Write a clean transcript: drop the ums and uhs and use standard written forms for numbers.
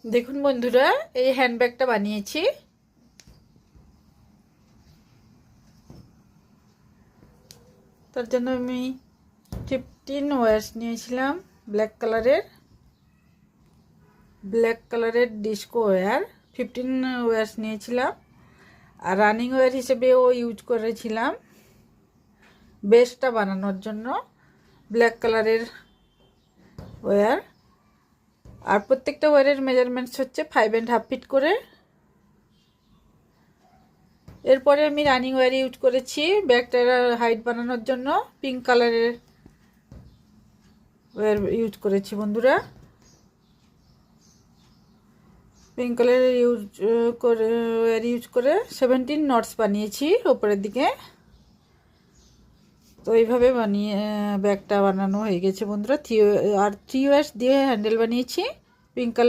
দেখুন বন্ধুরা, এই হ্যান্ডব্যাগটা বানিয়েছি। তার জন্য আমি 15 ওয়্যার্স নিয়েছিলাম। ব্ল্যাক কালারের ডিস্কো ওয়্যার 15 ওয়্যার্স নিয়েছিলাম। আর রানিং ওয়্যার হিসেবেও ইউজ করেছিলাম বেসটা বানানোর জন্য ব্ল্যাক কালারের ওয়্যার। আর প্রত্যেকটা ওয়্যারের মেজারমেন্টস হচ্ছে 5.5 ফিট করে। এরপরে আমি রানিং ওয়্যার ইউজ করেছি ব্যাগটার হাইট বানানোর জন্য। পিঙ্ক কালারের ওয়্যার ইউজ করেছি বন্ধুরা। পিঙ্ক কালারের ওয়্যার ইউজ করে 17 নটস বানিয়েছি উপরের দিকে। তো এইভাবে বানিয়ে ব্যাগটা বানানো হয়ে গেছে বন্ধুরা। আর 3 ওয়্যার্স দিয়ে হ্যান্ডেল বানিয়েছি পিঙ্ক কালার।